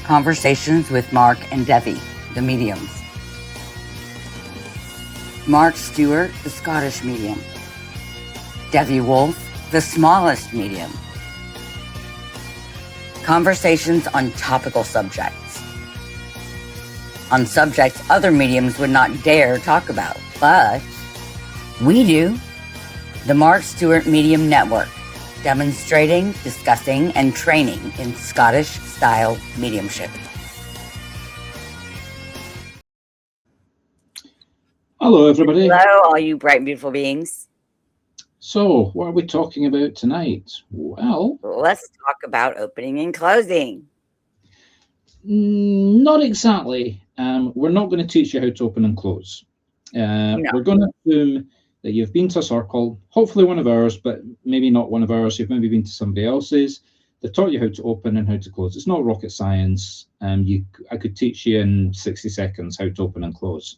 Conversations with Marc and Devi, the mediums. Marc Stuart, the Scottish medium. Devi Wolf, the smallest medium. Conversations on topical subjects. On subjects other mediums would not dare talk about, but we do. The Marc Stuart Medium Network, demonstrating, discussing, and training in Scottish-style mediumship. Hello, everybody. Hello, all you bright, beautiful beings. So, what are we talking about tonight? Well, let's talk about opening and closing. Not exactly. We're not going to teach you how to open and close. No. We're going to assume that you've been to a circle, hopefully one of ours, but maybe not one of ours. You've maybe been to somebody else's. They taught you how to open and how to close. It's not rocket science. I could teach you in 60 seconds how to open and close.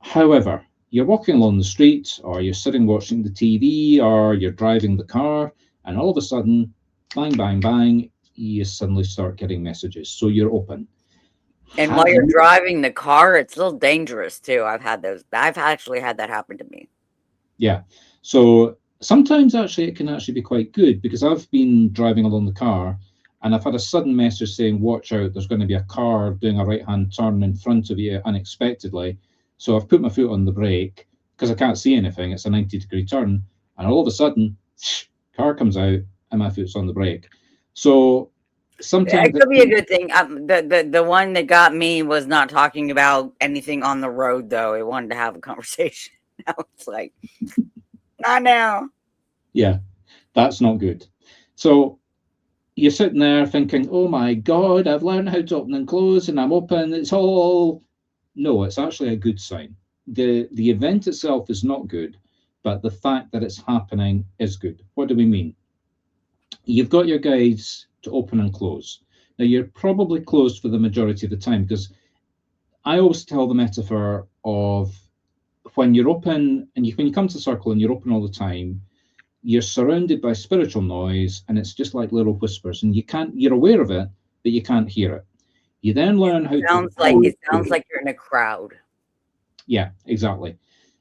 However, you're walking along the street, or you're sitting watching the TV, or you're driving the car, and all of a sudden, bang, bang, bang, you suddenly start getting messages. So you're open. And while you're driving the car, it's a little dangerous too. I've actually had that happen to me. Yeah. So sometimes actually it can actually be quite good, because I've been driving along the car and I've had a sudden message saying, watch out, there's going to be a car doing a right-hand turn in front of you unexpectedly. So I've put my foot on the brake because I can't see anything. It's a 90-degree turn. And all of a sudden, car comes out and my foot's on the brake. So sometimes it could be a good thing. The one that got me was not talking about anything on the road, though. It wanted to have a conversation. Now it's like, not now. Yeah, that's not good. So you're sitting there thinking, oh my God, I've learned how to open and close and I'm open. It's all... No, it's actually a good sign. The event itself is not good, but the fact that it's happening is good. What do we mean? You've got your guides to open and close. Now, you're probably closed for the majority of the time, because I always tell the metaphor of when you're open, and when you come to the circle and you're open all the time, you're surrounded by spiritual noise, and it's just like little whispers, and you're aware of it, but you can't hear it. You then learn how to... It sounds like you're in a crowd. Yeah, exactly.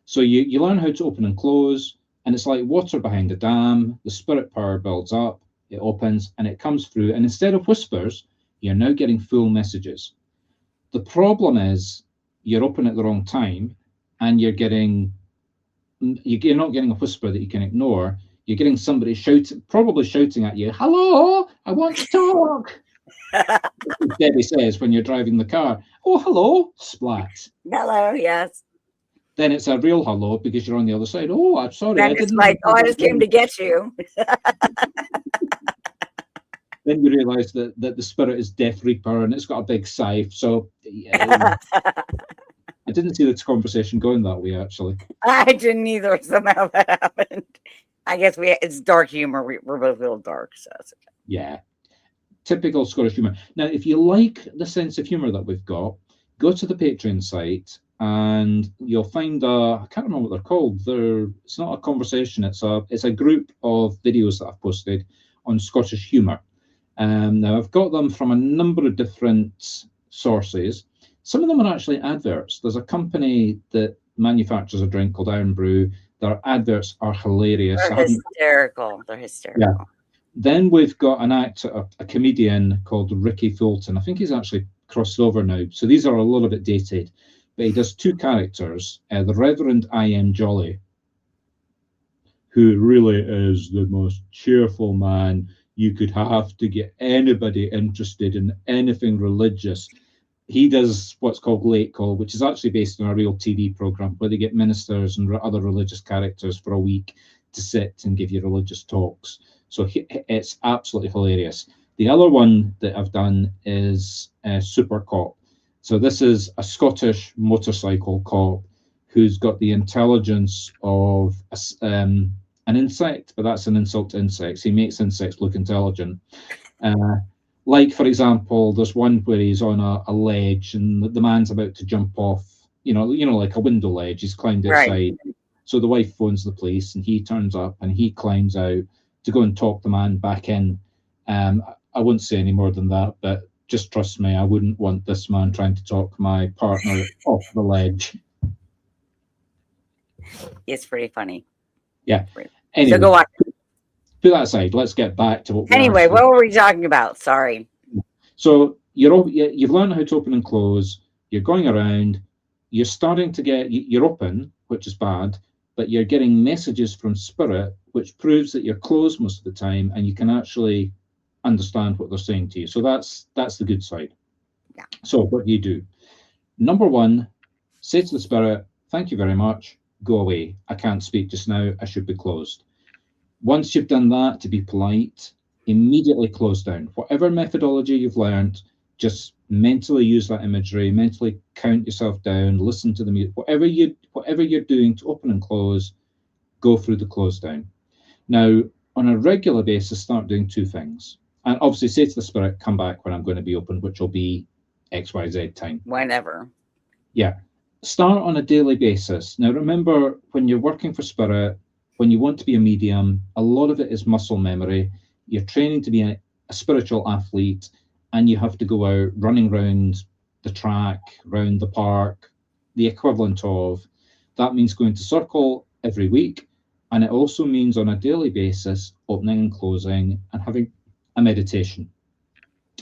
So you learn how to open and close, and it's like water behind a dam. The spirit power builds up, it opens, and it comes through. And instead of whispers, you're now getting full messages. The problem is you're open at the wrong time, and you're not getting a whisper that you can ignore. You're getting somebody probably shouting at you, hello, I want to talk. Debbie says when you're driving the car, oh, hello, splat. Hello, yes. Then it's a real hello because you're on the other side. Oh, I'm sorry. Then it's like, oh, I just came to get you. Then you realise that the spirit is Death Reaper and it's got a big scythe. So yeah, I didn't see this conversation going that way, actually. I didn't either. Somehow that happened. I guess it's dark humor. We're both a little dark, so that's okay. Yeah. Typical Scottish humour. Now, if you like the sense of humour that we've got, go to the Patreon site and you'll find I can't remember what they're called. It's not a conversation. It's a group of videos that I've posted on Scottish humour. Now, I've got them from a number of different sources. Some of them are actually adverts. There's a company that manufactures a drink called Iron Brew. Their adverts are hilarious. They're hysterical. They're hysterical. Yeah. Then we've got an actor, a comedian called Ricky Fulton. I think he's actually crossed over now. So these are a little bit dated. But he does two characters. The Reverend I.M. Jolly, who really is the most cheerful man you could have to get anybody interested in anything religious. He does what's called Late Call, which is actually based on a real TV program where they get ministers and other religious characters for a week to sit and give you religious talks. So it's absolutely hilarious. The other one that I've done is Super Cop. So this is a Scottish motorcycle cop who's got the intelligence of an insect, but that's an insult to insects. He makes insects look intelligent. Like, for example, there's one where he's on a ledge and the man's about to jump off, you know, like a window ledge. He's climbed outside. Right. So the wife phones the police and he turns up and he climbs out to go and talk the man back in. I won't say any more than that, but just trust me, I wouldn't want this man trying to talk my partner off the ledge. It's pretty funny. Yeah. So Anyway, go on. put that aside. Let's get back to what we Anyway, actually... what were we talking about? Sorry. So you've learned how to open and close. You're going around. You're starting to you're open, which is bad, but you're getting messages from spirit, which proves that you're closed most of the time, and you can actually understand what they're saying to you. So that's the good side. Yeah. So what do you do? Number one, say to the spirit, thank you very much, go away. I can't speak just now, I should be closed. Once you've done that, to be polite, immediately close down. Whatever methodology you've learned, just mentally use that imagery, mentally count yourself down, listen to the music, whatever you're doing to open and close, go through the close down. Now, on a regular basis, start doing two things. And obviously say to the spirit, come back when I'm going to be open, which will be XYZ time. Whenever. Yeah. Start on a daily basis. Now, remember, when you're working for spirit, when you want to be a medium, a lot of it is muscle memory. You're training to be a spiritual athlete, and you have to go out running around the track, around the park, the equivalent of. That means going to circle every week. And it also means on a daily basis, opening and closing and having a meditation.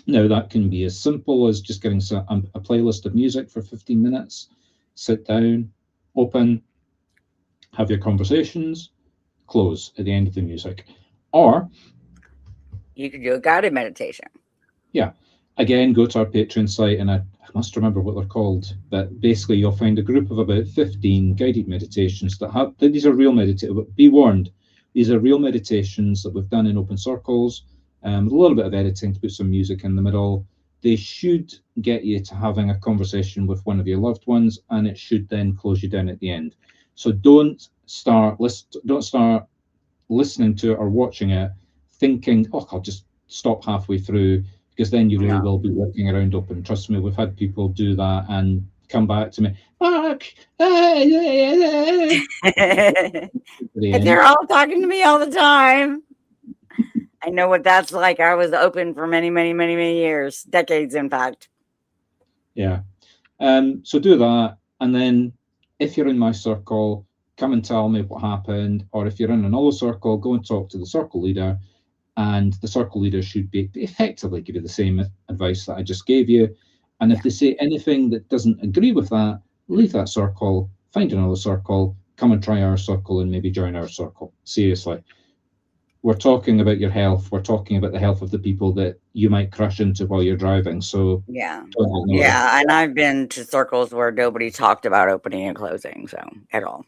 Now, that can be as simple as just getting a playlist of music for 15 minutes, sit down, open, have your conversations, close at the end of the music. Or you could do a guided meditation. Yeah, again, go to our Patreon site, and I must remember what they're called, but basically you'll find a group of about 15 guided meditations these are real meditations. Be warned, these are real meditations that we've done in open circles, with a little bit of editing to put some music in the middle. They should get you to having a conversation with one of your loved ones, and it should then close you down at the end. So don't start listening to it or watching it thinking, oh, I'll just stop halfway through, because then you really will be walking around open. Trust me, we've had people do that and come back to me, Mark. They're all talking to me all the time. I know what that's like. I was open for many, many, many, many years, decades, in fact. Yeah. So do that, and then if you're in my circle, come and tell me what happened. Or if you're in another circle, go and talk to the circle leader, and the circle leader should be effectively give you the same advice that I just gave you. And if they say anything that doesn't agree with that, leave that circle, find another circle, come and try our circle, and maybe join our circle. Seriously. We're talking about your health. We're talking about the health of the people that you might crash into while you're driving. So yeah, and I've been to circles where nobody talked about opening and closing, so at all.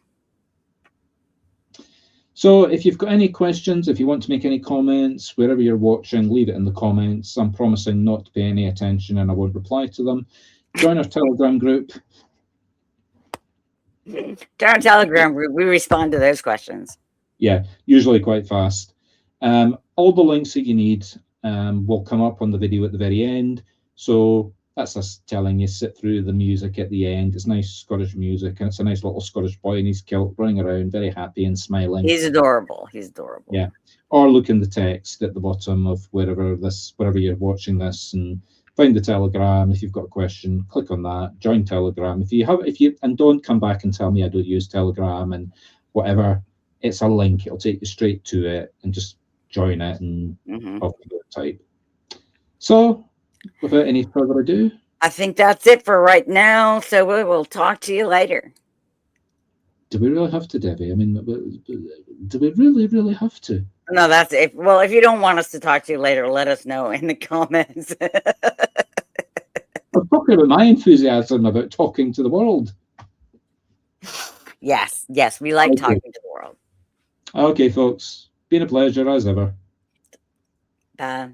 So if you've got any questions, if you want to make any comments, wherever you're watching, leave it in the comments. I'm promising not to pay any attention, and I won't reply to them. Join our Telegram group. Join our Telegram group. We respond to those questions. Yeah, usually quite fast. All the links that you need will come up on the video at the very end. So that's us telling you, sit through the music at the end. It's nice Scottish music, and it's a nice little Scottish boy in his kilt running around, very happy and smiling. He's adorable. He's adorable. Yeah. Or look in the text at the bottom of wherever you're watching this, and find the Telegram. If you've got a question, click on that. Join Telegram. And don't come back and tell me I don't use Telegram and whatever. It's a link. It'll take you straight to it, and just join it and type. So, without any further ado, I think that's it for right now. So we will talk to you later. Do we really have to, Debbie? I mean, do we really have to? No, that's it. Well, if you don't want us to talk to you later, let us know in the comments. I'm talking about my enthusiasm about talking to the world. Yes, we like talking to the world. Okay, folks. Been a pleasure as ever. Bye.